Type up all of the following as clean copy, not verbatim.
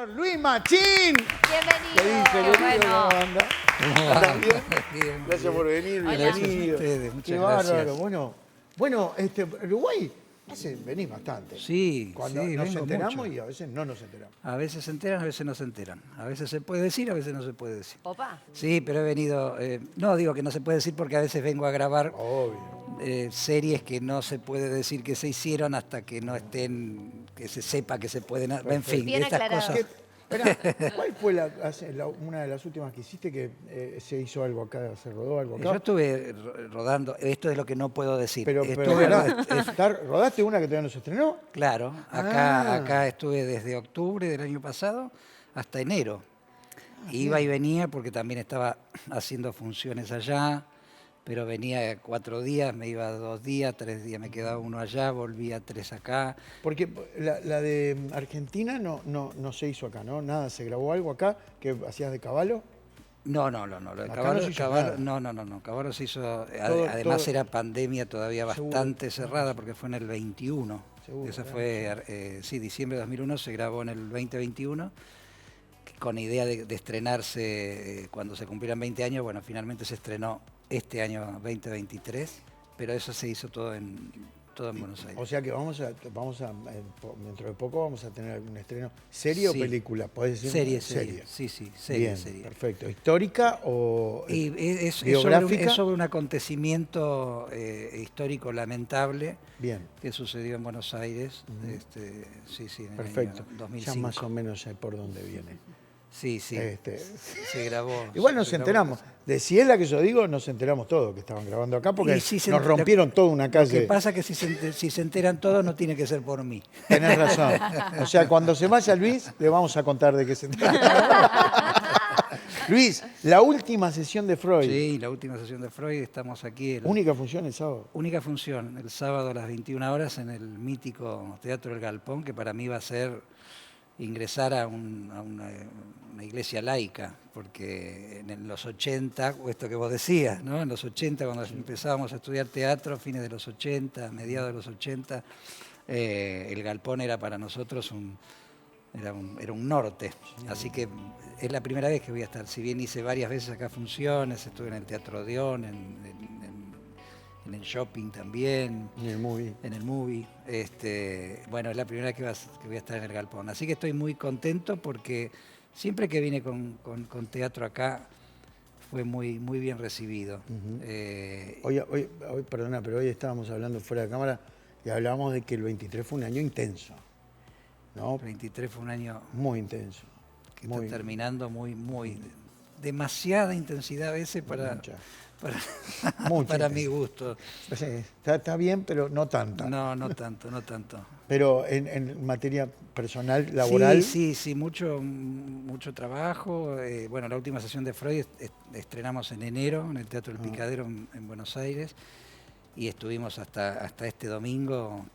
señor Luis Machín. Bienvenido. ¿Qué dice, Qué querido? bueno. ¿Cómo anda? ¿Estás bien? Bien, Gracias bien. por venir, Hola. Gracias a bienvenido. ustedes, muchas Qué gracias. bárbaro. Bueno, Uruguay, venís bastante. Sí, Cuando sí, nos vengo enteramos mucho. y a veces no nos enteramos. A veces se enteran, a veces no se enteran. A veces se puede decir, a veces no se puede decir. Opa. Sí, pero he venido... no digo que no se puede decir porque a veces vengo a grabar Obvio. series que no se puede decir que se hicieron hasta que no estén, que se sepa que se pueden... En fin, Bien estas aclarado. cosas... Esperá, ¿cuál fue una de las últimas que hiciste que se hizo algo acá, se rodó algo acá? Yo estuve rodando, esto es lo que no puedo decir. Pero Estuve- pará, ¿rodaste una que todavía no se estrenó? Claro, acá estuve desde octubre del año pasado hasta enero. Iba y venía porque también estaba haciendo funciones allá, pero venía 4 días, me iba 2 días, 3 días, me quedaba 1 allá, volvía 3 acá. Porque la de Argentina no se hizo acá, ¿no? Nada, se grabó algo acá que hacías de caballo. No, lo de Acá Caballo, no se hizo nada. no, Caballo se hizo, además todo- era pandemia todavía Seguro. bastante cerrada porque fue en el 21. Seguro, Esa claro. fue, sí, diciembre de 2001, se grabó en el 2021, con idea de estrenarse cuando se cumplieran 20 años. Bueno, finalmente se estrenó este año 2023, pero eso se hizo todo en Buenos Aires. O sea que dentro de poco vamos a tener algún estreno. ¿Serie o Sí. película? ¿Podés decir? Serie. Sí, Bien, serie. perfecto. ¿Histórica o Y es biográfica? sobre un acontecimiento histórico lamentable Bien, que sucedió en Buenos Aires. Sí, en el perfecto. año Ya 2005. más o menos sé por dónde viene. Sí, se grabó. Igual nos se grabó. enteramos. De si es la que yo digo, nos enteramos todos que estaban grabando acá porque Y sí se nos enter- rompieron toda una Lo que calle. pasa es que si se enteran todos no tiene que ser por mí. Tenés razón. O sea, cuando se vaya Luis, le vamos a contar de qué se trata. Luis, la última sesión de Freud. Sí, la última sesión de Freud, estamos aquí. Única función el sábado. Única función, el sábado a las 21 horas en el mítico Teatro El Galpón, que para mí va a ser ingresar a una iglesia laica, porque en los 80, o esto que vos decías, ¿no? En los 80, cuando empezábamos a estudiar teatro, fines de los 80, mediados de los 80, el Galpón era para nosotros era un norte. Así que es la primera vez que voy a estar. Si bien hice varias veces acá funciones, estuve en el Teatro Odeón, en el shopping también, En el movie. en el movie. Bueno, es la primera vez que voy a estar en el Galpón. Así que estoy muy contento porque siempre que vine con teatro acá fue muy bien recibido. Hoy, perdona, pero hoy estábamos hablando fuera de cámara y hablábamos de que el 23 fue un año intenso. ¿No? El 23 fue un año Muy intenso. que Muy- está terminando muy demasiada intensidad a veces Mucha. para, Mucha para mi intensidad. gusto. Sí, está bien, pero no tanta. No tanto. Pero en materia personal, laboral, Sí, mucho trabajo. Bueno, la última sesión de Freud estrenamos en enero en el Teatro El Picadero en Buenos Aires y estuvimos hasta este domingo,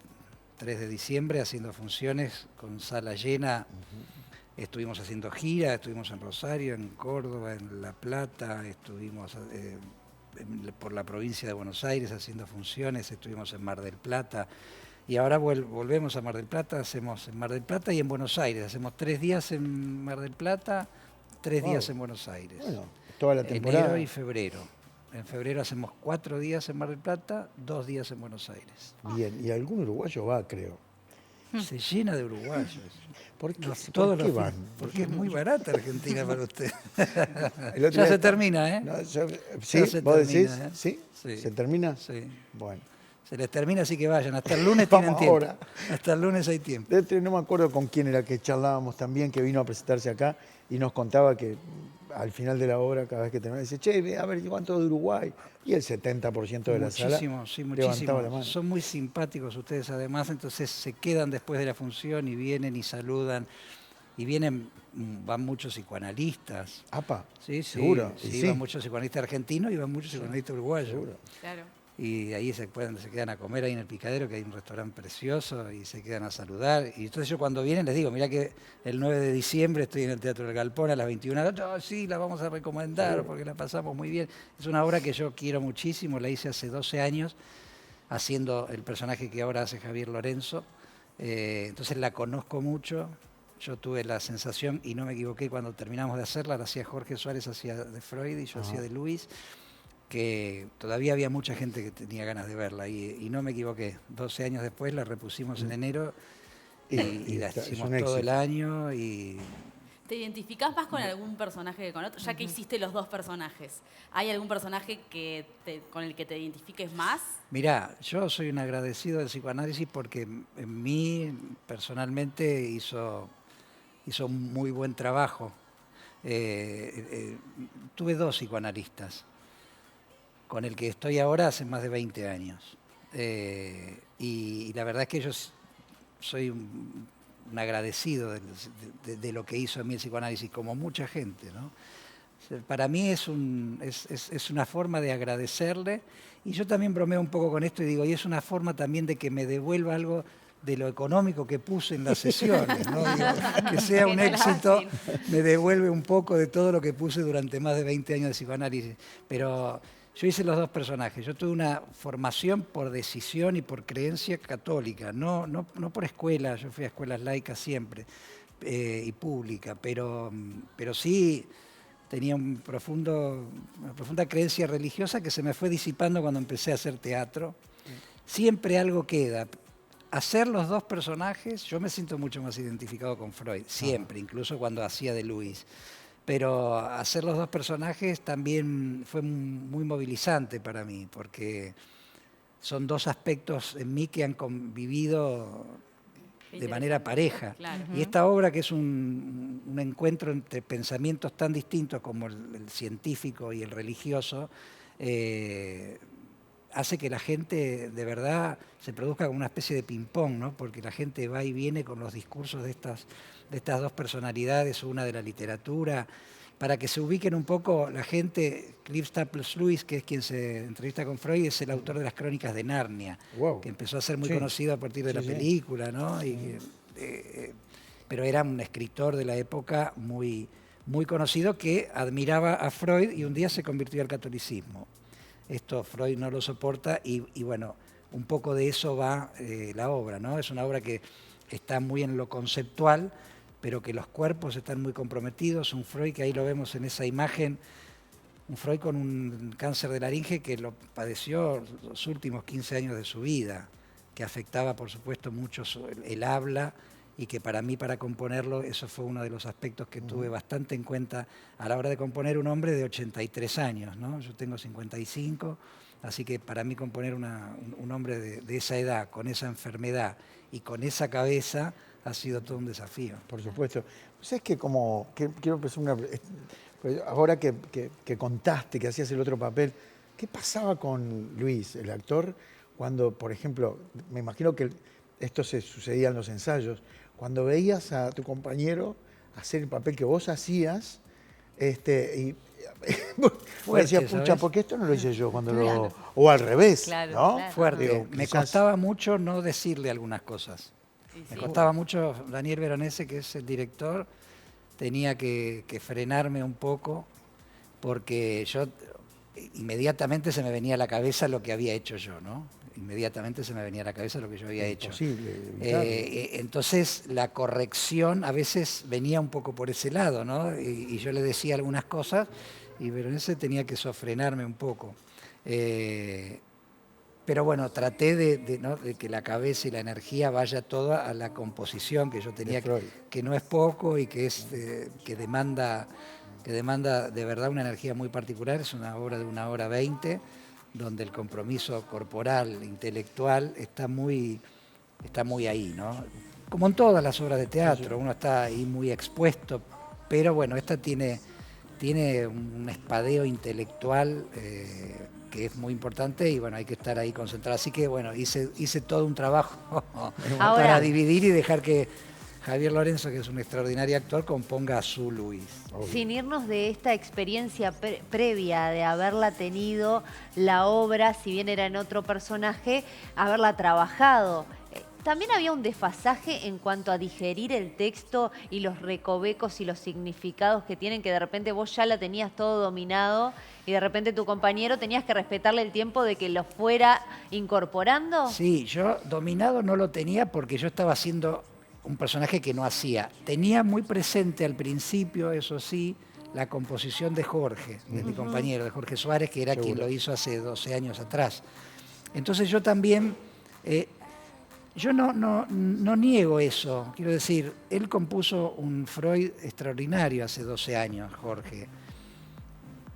3 de diciembre, haciendo funciones con sala llena. Estuvimos haciendo gira, estuvimos en Rosario, en Córdoba, en La Plata, estuvimos por la provincia de Buenos Aires haciendo funciones, estuvimos en Mar del Plata. Y ahora volvemos a Mar del Plata, hacemos en Mar del Plata y en Buenos Aires. Hacemos 3 días en Mar del Plata, 3 Wow. días en Buenos Aires. bueno, toda la temporada. Enero y febrero. En febrero hacemos 4 días en Mar del Plata, 2 días en Buenos Aires. Bien, y algún uruguayo va, creo. Se llena de uruguayos. ¿Por qué, Todos ¿por qué los van? Porque es muy barata Argentina para usted. El otro Ya día se está- termina, ¿eh? No, ¿sí? se ¿Vos termina, decís? ¿eh? ¿Sí? Sí. ¿Se termina? Sí. Bueno. Se les termina, así que vayan. Hasta el lunes tienen Vamos tiempo. ahora. Hasta el lunes hay tiempo. No me acuerdo con quién era que charlábamos también, que vino a presentarse acá y nos contaba que al final de la obra, cada vez que terminaba, dice, che, a ver, ¿cuánto de Uruguay? Y el 70% de la sala Muchísimo, sí, levantaba la muchísimo. mano. Son muy simpáticos ustedes además, entonces se quedan después de la función y vienen y saludan. Y van muchos psicoanalistas. Apa, Sí, seguro. y sí, sí, van muchos psicoanalistas argentinos y van muchos psicoanalistas uruguayos. seguro. Claro. Y ahí se quedan a comer ahí en el Picadero, que hay un restaurante precioso, y se quedan a saludar. Y entonces yo cuando vienen les digo, mirá que el 9 de diciembre estoy en el Teatro del Galpón a las 21 horas. Oh, sí, la vamos a recomendar porque la pasamos muy bien. Es una obra que yo quiero muchísimo, la hice hace 12 años, haciendo el personaje que ahora hace Javier Lorenzo. Entonces la conozco mucho. yo tuve la sensación, y no me equivoqué cuando terminamos de hacerla, la hacía Jorge Suárez, hacía de Freud y yo hacía de Luis, que todavía había mucha gente que tenía ganas de verla y no me equivoqué. 12 años después la repusimos en enero y la hicimos todo el año. ¿Te identificás más con algún personaje que con otro? Ya que hiciste los dos personajes, ¿hay algún personaje con el que te identifiques más? Mirá, yo soy un agradecido del psicoanálisis porque en mí personalmente hizo un muy buen trabajo. Tuve 2 psicoanalistas, con el que estoy ahora hace más de 20 años. Y la verdad es que yo soy un agradecido de lo que hizo en mí el psicoanálisis, como mucha gente, ¿no? Para mí es una forma de agradecerle, y yo también bromeo un poco con esto y digo, y es una forma también de que me devuelva algo de lo económico que puse en las sesiones, ¿no? Digo, que sea un éxito, me devuelve un poco de todo lo que puse durante más de 20 años de psicoanálisis. Pero yo hice los 2 personajes. Yo tuve una formación por decisión y por creencia católica, no por escuela. Yo fui a escuelas laicas siempre y pública, pero sí tenía una profunda creencia religiosa que se me fue disipando cuando empecé a hacer teatro. Siempre algo queda. Hacer los 2 personajes, yo me siento mucho más identificado con Freud, siempre, incluso cuando hacía de Luis. Pero hacer los 2 personajes también fue muy movilizante para mí, porque son 2 aspectos en mí que han convivido de manera pareja. Claro. Y esta obra, que es un encuentro entre pensamientos tan distintos como el científico y el religioso, hace que la gente de verdad se produzca como una especie de ping-pong, ¿no? Porque la gente va y viene con los discursos de estas 2 personalidades, una de la literatura, para que se ubiquen un poco la gente. Clive Staples Lewis, que es quien se entrevista con Freud, es el autor de las Crónicas de Narnia, que empezó a ser muy conocido a partir de la película, ¿no? Pero era un escritor de la época muy conocido que admiraba a Freud y un día se convirtió al catolicismo. Esto Freud no lo soporta y bueno, un poco de eso va la obra, ¿no? Es una obra que está muy en lo conceptual, pero que los cuerpos están muy comprometidos. Un Freud que ahí lo vemos en esa imagen, un Freud con un cáncer de laringe que lo padeció los últimos 15 años de su vida, que afectaba por supuesto mucho el habla, y que para mí, para componerlo, eso fue uno de los aspectos que tuve bastante en cuenta a la hora de componer un hombre de 83 años, ¿no? Yo tengo 55, así que para mí componer un hombre de esa edad, con esa enfermedad y con esa cabeza, ha sido todo un desafío. Por supuesto. ¿Sabes que quiero empezar ahora que contaste que hacías el otro papel, qué pasaba con Luis, el actor, cuando, por ejemplo, me imagino que esto se sucedía en los ensayos, cuando veías a tu compañero hacer el papel que vos hacías, y decías, pucha, porque esto no lo hice yo cuando o al revés, ¿no? Claro. Fuerte. Digo, me costaba mucho no decirle algunas cosas. Sí. Me costaba mucho. Daniel Veronese, que es el director, tenía que frenarme un poco, porque yo inmediatamente se me venía a la cabeza lo que había hecho yo, ¿no? Inmediatamente se me venía a la cabeza lo que yo había hecho. Entonces la corrección a veces venía un poco por ese lado, ¿no? Y yo le decía algunas cosas y Veronese tenía que sofrenarme un poco. Pero bueno, traté de que la cabeza y la energía vaya toda a la composición que yo tenía, que no es poco y que demanda de verdad una energía muy particular. Es una obra de 1 hora 20, donde el compromiso corporal, intelectual, está muy ahí, ¿no? Como en todas las obras de teatro, uno está ahí muy expuesto, pero bueno, esta tiene un espadeo intelectual que es muy importante y bueno, hay que estar ahí concentrado. Así que bueno, hice todo un trabajo para dividir y dejar que Javier Lorenzo, que es un extraordinario actor, componga a su Luis. Sin irnos de esta experiencia previa de haberla tenido, la obra, si bien era en otro personaje, haberla trabajado. También había un desfasaje en cuanto a digerir el texto y los recovecos y los significados que tienen, que de repente vos ya la tenías todo dominado y de repente tu compañero tenías que respetarle el tiempo de que lo fuera incorporando. Sí, yo dominado no lo tenía porque yo estaba haciendo un personaje que no hacía. Tenía muy presente al principio, eso sí, la composición de Jorge, de mi compañero, de Jorge Suárez, que era Seguro. quien lo hizo hace 12 años atrás. Entonces yo también, yo no niego eso. Quiero decir, él compuso un Freud extraordinario hace 12 años, Jorge.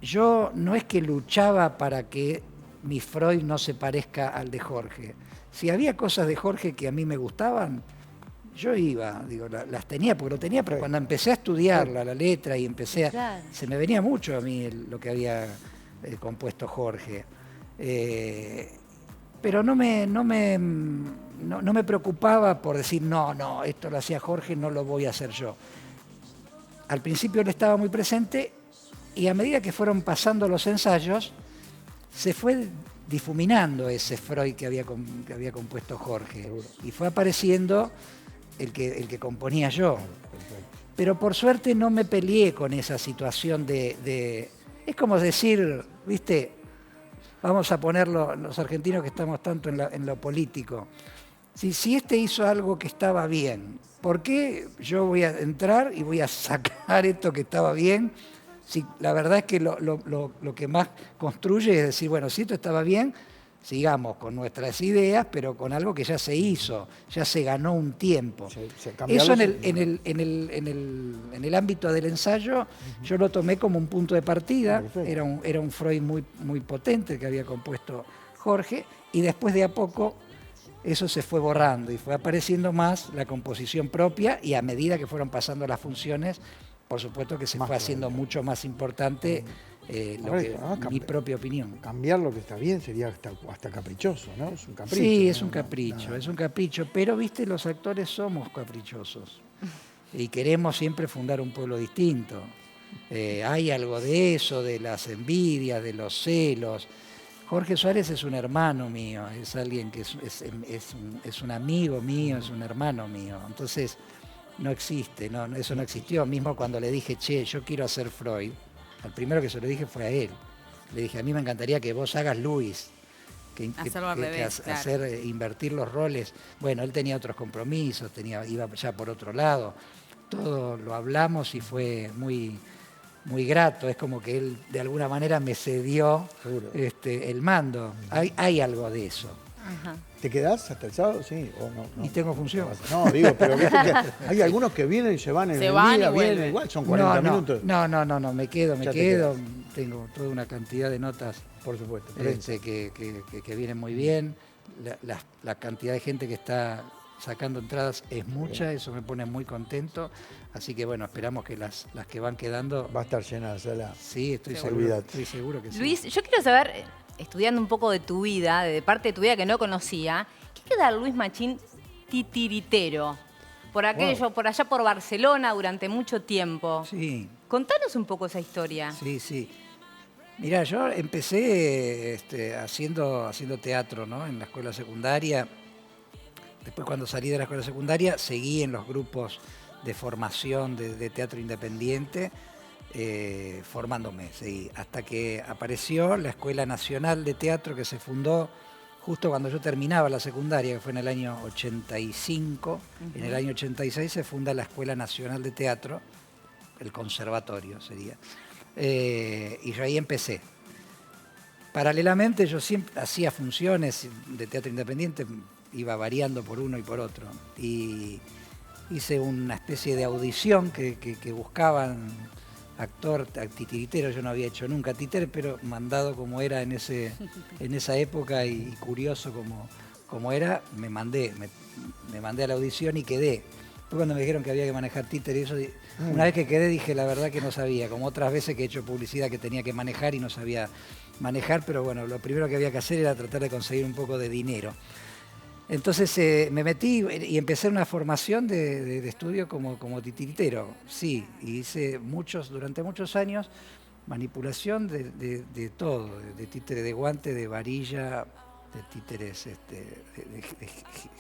Yo no es que luchaba para que mi Freud no se parezca al de Jorge. Si había cosas de Jorge que a mí me gustaban, yo iba, digo, las tenía, porque lo tenía, pero cuando empecé a estudiarla, la letra, y empecé Claro. se me venía mucho a mí lo que había compuesto Jorge. Pero no me preocupaba por decir, no, esto lo hacía Jorge, no lo voy a hacer yo. Al principio él estaba muy presente y a medida que fueron pasando los ensayos, se fue difuminando ese Freud que había compuesto Jorge. Seguro. Y fue apareciendo el que componía yo. Pero por suerte no me peleé con esa situación es como decir, viste, vamos a ponerlo, los argentinos que estamos tanto en lo político. Si este hizo algo que estaba bien, ¿por qué yo voy a entrar y voy a sacar esto que estaba bien? Si la verdad es que lo que más construye es decir, bueno, si esto estaba bien, sigamos con nuestras ideas, pero con algo que ya se hizo, ya se ganó un tiempo. Eso en el ámbito del ensayo yo lo tomé como un punto de partida. Era un Freud muy potente que había compuesto Jorge, y después de a poco eso se fue borrando y fue apareciendo más la composición propia, y a medida que fueron pasando las funciones, por supuesto que se fue haciendo mucho más importante mi propia opinión. Cambiar lo que está bien sería hasta caprichoso, ¿no? Es un capricho. Sí, es ¿no? un capricho, es un capricho, pero viste, los actores somos caprichosos y queremos siempre fundar un pueblo distinto. Hay algo de eso, de las envidias, de los celos. Jorge Suárez es un hermano mío, es alguien que es un amigo mío, es un hermano mío. Entonces, no existe, eso no existió. Mismo cuando le dije, che, yo quiero hacer Freud, al primero que se lo dije fue a él. Le dije, a mí me encantaría que vos hagas Luis, Hacerlo al revés, claro. hacer invertir los roles. Bueno, él tenía otros compromisos, iba ya por otro lado. Todo lo hablamos y fue muy grato. Es como que él de alguna manera me cedió el mando. Hay algo de eso. Ajá. ¿Te quedás hasta el sábado? Sí, o no. Y tengo función. No, digo, pero viste que hay algunos que vienen y se van en el van día, y vuelven. vienen igual, son 40 minutos. No, me quedo. Ya te quedas. Tengo toda una cantidad de notas Por supuesto. que vienen muy bien. La cantidad de gente que está sacando entradas es mucha, eso me pone muy contento. Así que bueno, esperamos que las que van quedando... Va a estar llena la sala. Sí, estoy Olvídate. seguro que sí. Luis, yo quiero saber, estudiando un poco de tu vida, de parte de tu vida que no conocía, ¿qué queda Luis Machín titiritero? Por allá por Barcelona durante mucho tiempo. Sí. Contanos un poco esa historia. Sí. Mirá, yo empecé haciendo teatro, ¿no? En la escuela secundaria. Después, cuando salí de la escuela secundaria, seguí en los grupos de formación de teatro independiente, formándome, seguí, hasta que apareció la Escuela Nacional de Teatro, que se fundó justo cuando yo terminaba la secundaria, que fue en el año 85. En el año 86 se funda la Escuela Nacional de Teatro, el conservatorio sería. Y yo ahí empecé. Paralelamente yo siempre hacía funciones de teatro independiente, iba variando por uno y por otro. Y hice una especie de audición que buscaban actor titiritero. Yo no había hecho nunca títere, pero mandado como era en esa época y curioso como era, me mandé a la audición y quedé. Después cuando me dijeron que había que manejar títere, y eso, una vez que quedé dije la verdad que no sabía, como otras veces que he hecho publicidad que tenía que manejar y no sabía manejar, pero bueno, lo primero que había que hacer era tratar de conseguir un poco de dinero. Entonces me metí y empecé una formación de estudio como titiritero, sí, y hice durante muchos años manipulación de todo, de títere de guante, de varilla, de títeres de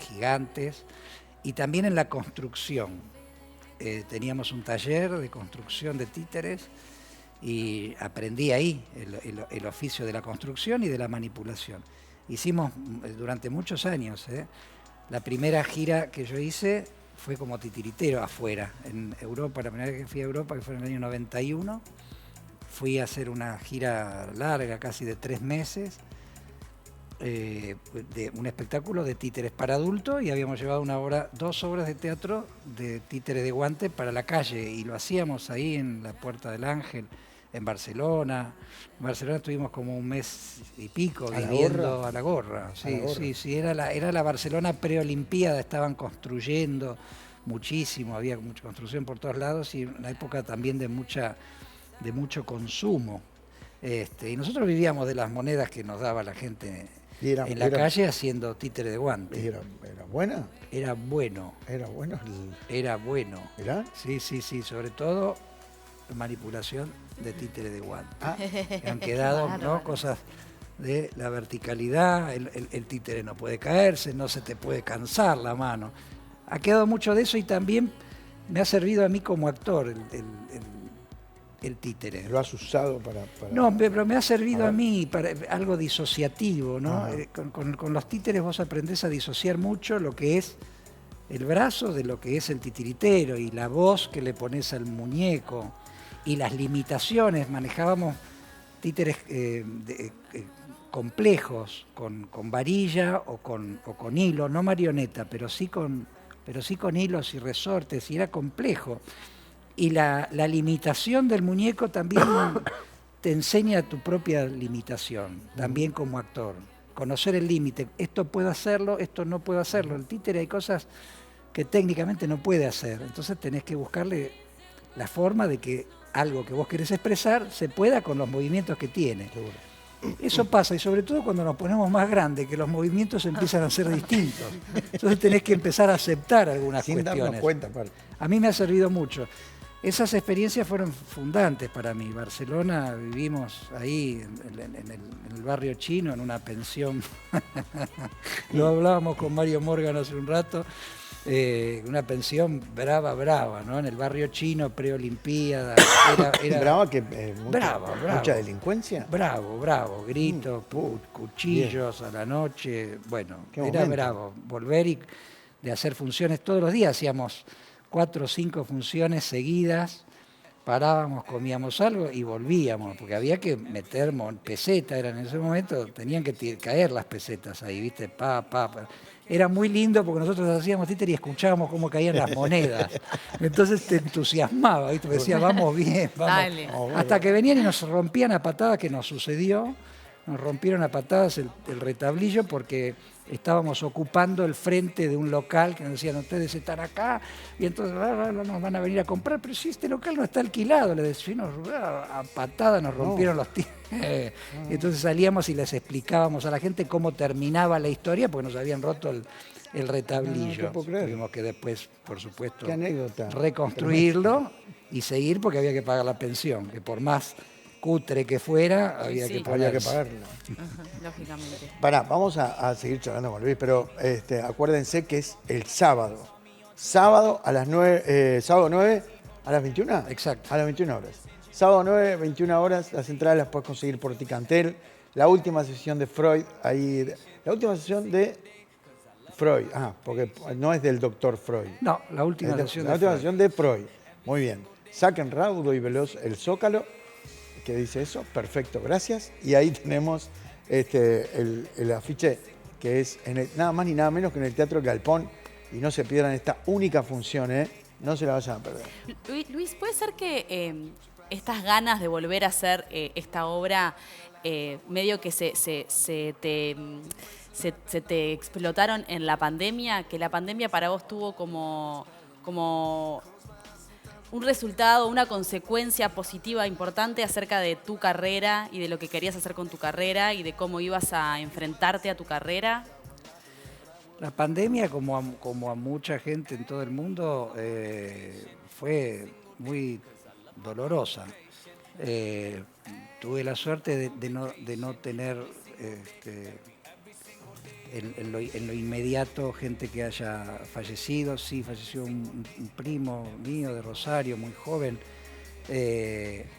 gigantes, y también en la construcción. Teníamos un taller de construcción de títeres y aprendí ahí el oficio de la construcción y de la manipulación. Hicimos durante muchos años. La primera gira que yo hice fue como titiritero afuera, en Europa. La primera vez que fui a Europa, que fue en el año 91, fui a hacer una gira larga, casi de 3 meses, de un espectáculo de títeres para adultos, y habíamos llevado 2 obras de teatro de títeres de guante para la calle, y lo hacíamos ahí en la Puerta del Ángel, en Barcelona. En Barcelona estuvimos como 1 mes y pico viviendo a la gorra. Sí, era la Barcelona preolimpiada, estaban construyendo muchísimo, había mucha construcción por todos lados, y una época también de mucho consumo. Y nosotros vivíamos de las monedas que nos daba la gente en la calle haciendo títere de guante. ¿Era buena? Era bueno. ¿Era bueno? Era bueno. ¿Era? Sí, sobre todo manipulación de títere de guante. Que han quedado, ¿no?, cosas de la verticalidad, el títere no puede caerse, no se te puede cansar la mano. Ha quedado mucho de eso, y también me ha servido a mí como actor el títere. ¿Lo has usado para...? No, pero me ha servido a mí para algo disociativo, ¿no? Con los títeres vos aprendés a disociar mucho lo que es el brazo de lo que es el titiritero, y la voz que le pones al muñeco, y las limitaciones. Manejábamos títeres complejos, con varilla o con hilo, no marioneta, pero sí con hilos y resortes, y era complejo. Y la limitación del muñeco también te enseña tu propia limitación, también como actor. Conocer el límite, esto puedo hacerlo, esto no puedo hacerlo. El títere hay cosas que técnicamente no puede hacer, entonces tenés que buscarle la forma de que algo que vos querés expresar se pueda con los movimientos que tiene. Seguro. Eso pasa, y sobre todo cuando nos ponemos más grandes, que los movimientos empiezan a ser distintos. Entonces tenés que empezar a aceptar algunas cuestiones. Sin darnos cuenta, aparte. A mí me ha servido mucho. Esas experiencias fueron fundantes para mí. Barcelona, vivimos ahí en el barrio chino, en una pensión. Lo hablábamos con Mario Morgan hace un rato. Una pensión brava, ¿no? En el barrio chino, preolimpiada. ¿Brava que bravo. mucha delincuencia? Bravo. Gritos, cuchillos bien. A la noche. Bueno, Qué era momento. bravo. Volver de hacer funciones todos los días. Hacíamos 4 o 5 funciones seguidas. Parábamos, comíamos algo y volvíamos, porque había que meter pesetas, eran en ese momento, tenían que caer las pesetas ahí, ¿viste? Pa. Era muy lindo porque nosotros hacíamos títere y escuchábamos cómo caían las monedas. Entonces te entusiasmaba, ¿viste? Me decía, vamos bien, vamos. Dale. Hasta que venían y nos rompían a patadas, que nos sucedió, nos rompieron a patadas el retablillo porque estábamos ocupando el frente de un local que nos decían, ustedes están acá y entonces nos van a venir a comprar, pero si este local no está alquilado, le decíamos, a patadas nos rompieron los tíos. Y entonces salíamos y les explicábamos a la gente cómo terminaba la historia, porque nos habían roto el retablillo. No puedo creer. Tuvimos que después, por supuesto, Qué anécdota. reconstruirlo y seguir, porque había que pagar la pensión, que por más cutre que fuera, había sí. que Había que ponerse. sábado. Ajá, lógicamente. Pará, vamos a seguir charlando con Luis, pero acuérdense que es el sábado. Sábado a las 9, sábado 9 a las 21. Exacto. A las 21 horas. Sábado 9, 21 horas, las entradas las puedes conseguir por Ticantel. La última sesión de Freud, la última sesión de Freud, porque no es del doctor Freud. No, la última Es sesión la de última Freud. sesión de Freud. Muy bien. Saquen raudo y veloz el Zócalo, que dice eso. Perfecto, gracias. Y ahí tenemos el afiche que es nada más ni nada menos que en el Teatro Galpón. Y no se pierdan esta única función, no se la vayan a perder. Luis, ¿puede ser que estas ganas de volver a hacer esta obra medio que se te explotaron en la pandemia? Que la pandemia para vos tuvo como un resultado, una consecuencia positiva importante acerca de tu carrera y de lo que querías hacer con tu carrera y de cómo ibas a enfrentarte a tu carrera. La pandemia, como a mucha gente en todo el mundo, fue muy dolorosa. Tuve la suerte de no tener en lo inmediato gente que haya fallecido. Sí, falleció un primo mío de Rosario, muy joven,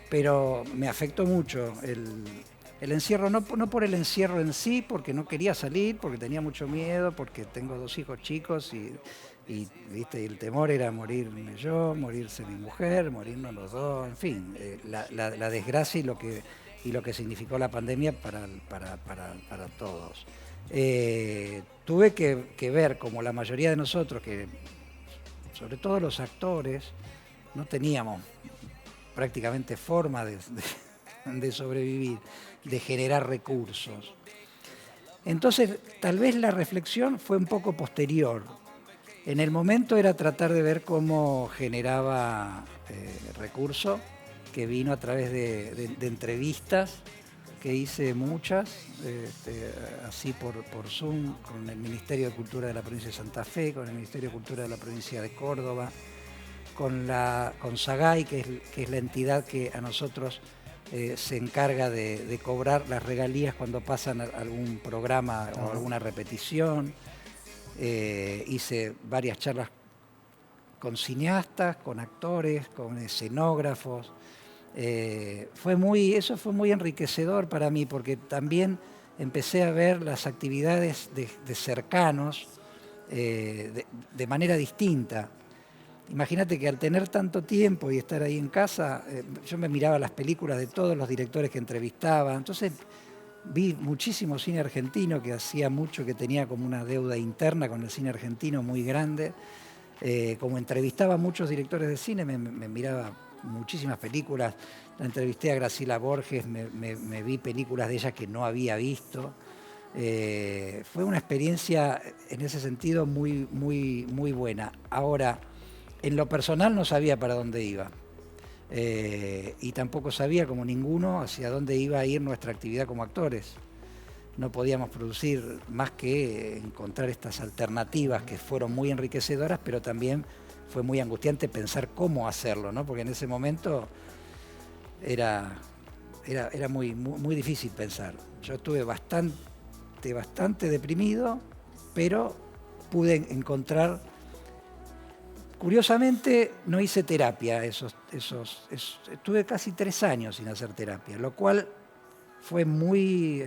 pero me afectó mucho el encierro, no por el encierro en sí, porque no quería salir, porque tenía mucho miedo, porque tengo 2 hijos chicos y Y, ¿viste? Y el temor era morirme yo, morirse mi mujer, morirnos los dos, en fin, la desgracia y lo que significó la pandemia para todos. Tuve que ver, como la mayoría de nosotros, que sobre todo los actores, no teníamos prácticamente forma de sobrevivir, de generar recursos. Entonces, tal vez la reflexión fue un poco posterior. En el momento era tratar de ver cómo generaba recursos, que vino a través de entrevistas, que hice muchas, así por Zoom, con el Ministerio de Cultura de la provincia de Santa Fe, con el Ministerio de Cultura de la provincia de Córdoba, con SAGAI, que es la entidad que a nosotros se encarga de cobrar las regalías cuando pasan algún programa o alguna repetición. Hice varias charlas con cineastas, con actores, con escenógrafos. Eso fue muy enriquecedor para mí, porque también empecé a ver las actividades de cercanos de manera distinta. Imagínate que al tener tanto tiempo y estar ahí en casa, yo me miraba las películas de todos los directores que entrevistaba, entonces vi muchísimo cine argentino, que hacía mucho que tenía como una deuda interna con el cine argentino muy grande. Como entrevistaba a muchos directores de cine, me miraba muchísimas películas. La entrevisté a Graciela Borges, me vi películas de ella que no había visto. Fue una experiencia en ese sentido muy, muy, muy buena. Ahora, en lo personal no sabía para dónde iba. Y tampoco sabía, como ninguno, hacia dónde iba a ir nuestra actividad como actores. No podíamos producir más que encontrar estas alternativas que fueron muy enriquecedoras, pero también fue muy angustiante pensar cómo hacerlo, ¿no? Porque en ese momento era muy, muy, muy difícil pensar. Yo estuve bastante deprimido, pero pude encontrar. Curiosamente, no hice terapia, estuve casi 3 años sin hacer terapia, lo cual fue muy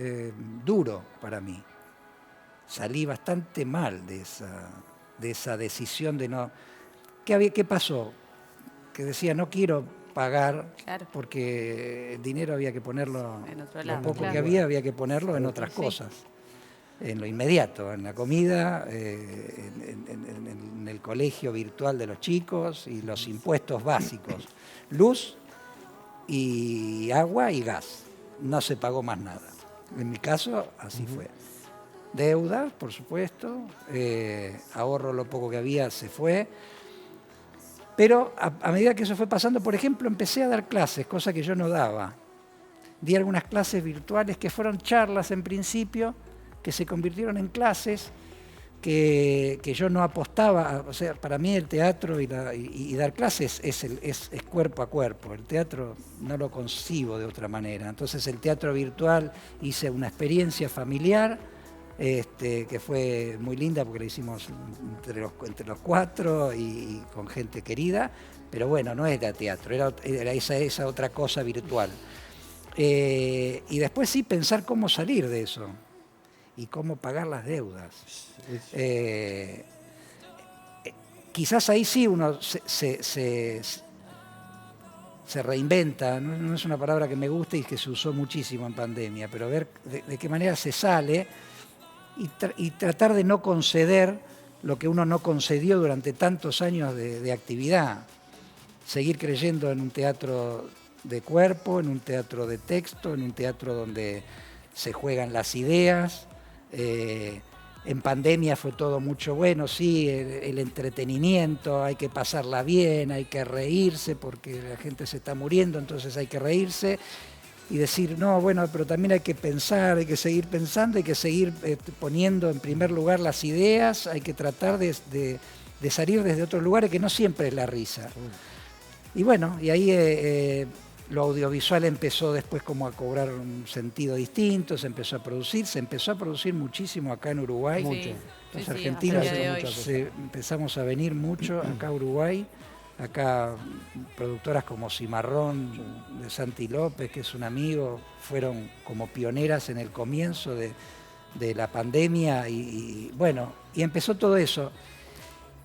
duro para mí. Salí bastante mal de esa decisión de no... ¿Qué pasó? Que decía, no quiero pagar, claro, porque el dinero había que ponerlo, en otro lado, lo poco claro, que había que ponerlo en otras cosas. En lo inmediato, en la comida, en el colegio virtual de los chicos y los impuestos básicos, luz y agua y gas. No se pagó más nada. En mi caso, así fue. Deuda, por supuesto, ahorro lo poco que había se fue. Pero a medida que eso fue pasando, por ejemplo, empecé a dar clases, cosa que yo no daba. Di algunas clases virtuales que fueron charlas en principio, que se convirtieron en clases, que yo no apostaba. O sea, para mí el teatro y dar clases es cuerpo a cuerpo. El teatro no lo concibo de otra manera. Entonces el teatro virtual hice una experiencia familiar, que fue muy linda porque la hicimos entre los 4 y con gente querida, pero bueno, no era teatro, era esa otra cosa virtual. Y después sí pensar cómo salir de eso y cómo pagar las deudas. Quizás ahí sí uno se reinventa, no es una palabra que me guste y que se usó muchísimo en pandemia, pero ver de qué manera se sale y tratar de no conceder lo que uno no concedió durante tantos años de actividad. Seguir creyendo en un teatro de cuerpo, en un teatro de texto, en un teatro donde se juegan las ideas. En pandemia fue todo mucho bueno, sí, el entretenimiento, hay que pasarla bien, hay que reírse porque la gente se está muriendo, entonces hay que reírse y decir, no, bueno, pero también hay que pensar, hay que seguir pensando, hay que seguir poniendo en primer lugar las ideas, hay que tratar de salir desde otros lugares que no siempre es la risa. Y bueno, y ahí lo audiovisual empezó después como a cobrar un sentido distinto, se empezó a producir muchísimo acá en Uruguay. Mucho. Los argentinos empezamos a venir mucho acá a Uruguay. Acá productoras como Cimarrón, de Santi López, que es un amigo, fueron como pioneras en el comienzo de la pandemia y bueno, y empezó todo eso.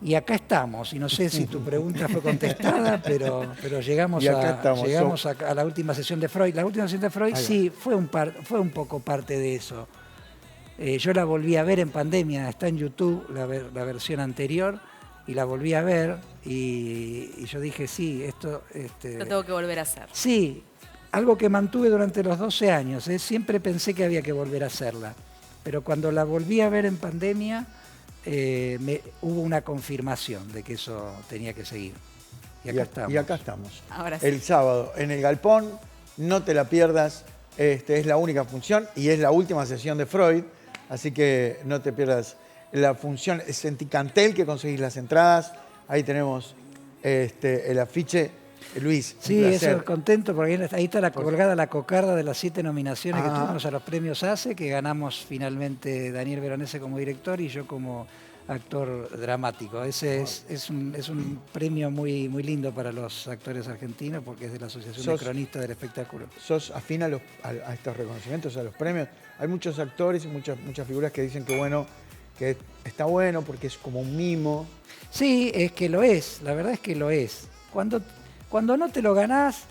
Y acá estamos, y no sé si tu pregunta fue contestada, pero llegamos, Y acá estamos. a la última sesión de Freud. La última sesión de Freud sí fue un poco parte de eso. Yo la volví a ver en pandemia, está en YouTube la versión anterior, y la volví a ver, y yo dije, sí, esto... Lo tengo que volver a hacer. Sí, algo que mantuve durante los 12 años. Siempre pensé que había que volver a hacerla, pero cuando la volví a ver en pandemia... hubo una confirmación de que eso tenía que seguir. Y acá estamos. Ahora sí. El sábado en el Galpón, no te la pierdas. Es la única función y es la última sesión de Freud, así que no te pierdas la función. Es en Ticantel que conseguís las entradas. Ahí tenemos el afiche. Luis, sí, eso contento porque ahí está colgada la cocarda de las 7 nominaciones que tuvimos a los premios ACE, que ganamos finalmente Daniel Veronese como director y yo como actor dramático. Ese es un premio muy, muy lindo para los actores argentinos porque es de la Asociación de Cronistas del Espectáculo. ¿Sos afín a estos reconocimientos, a los premios? Hay muchos actores y muchas figuras que dicen que está bueno porque es como un mimo. Sí, es que lo es, la verdad es que lo es. Cuando no te lo ganás,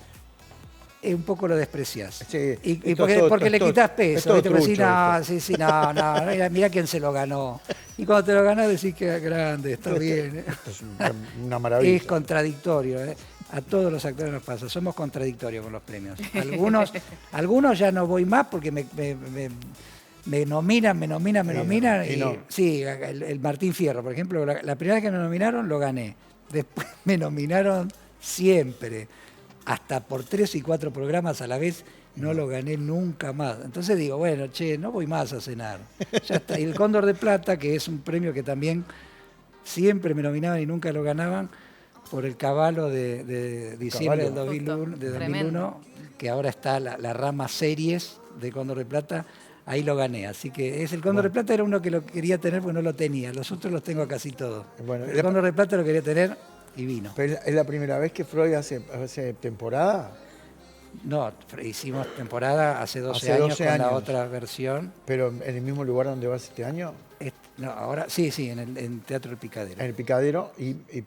un poco lo despreciás. Sí, y porque le quitas peso. ¿Viste? Trucho, no, mirá quién se lo ganó. Y cuando te lo ganás decís que es grande, está bien. Esto es una maravilla. Es contradictorio. A todos los actores nos pasa. Somos contradictorios con los premios. Algunos ya no voy más porque me nominan. Y no. Sí, el Martín Fierro, por ejemplo, la primera vez que me nominaron lo gané. Después me nominaron siempre, hasta por 3 y 4 programas a la vez, no lo gané nunca más. Entonces digo, bueno, no voy más a cenar. Ya está. Y el Cóndor de Plata, que es un premio que también siempre me nominaban y nunca lo ganaban, por el Caballo de diciembre del 2001, que ahora está la rama series de Cóndor de Plata, ahí lo gané. Así que el Cóndor de Plata era uno que lo quería tener porque no lo tenía. Los otros los tengo casi todos. Bueno, el Cóndor de Plata lo quería tener y vino. ¿Pero es la primera vez que Freud hace temporada? No, hicimos temporada hace 12 años con la otra versión. ¿Pero en el mismo lugar donde vas este año? No, ahora sí, en Teatro El Picadero. En El Picadero,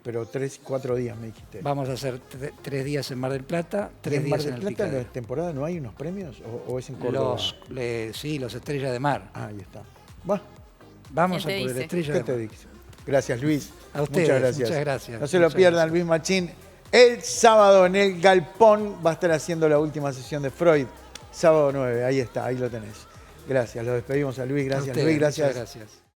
pero 3 y 4 días me dijiste. Vamos a hacer 3 días en Mar del Plata, 3 días en El Picadero. ¿En Mar del Plata en la temporada no hay unos premios o es en Córdoba? Sí, los Estrellas de Mar. Ahí está. Vamos a por el Estrella de Mar. ¿Qué te dice? Gracias, Luis. A ustedes, muchas gracias. No se lo pierdan, Luis Machín. El sábado en el Galpón va a estar haciendo la última sesión de Freud. Sábado 9, ahí está, ahí lo tenés. Gracias, lo despedimos a Luis. Gracias, Luis. Gracias.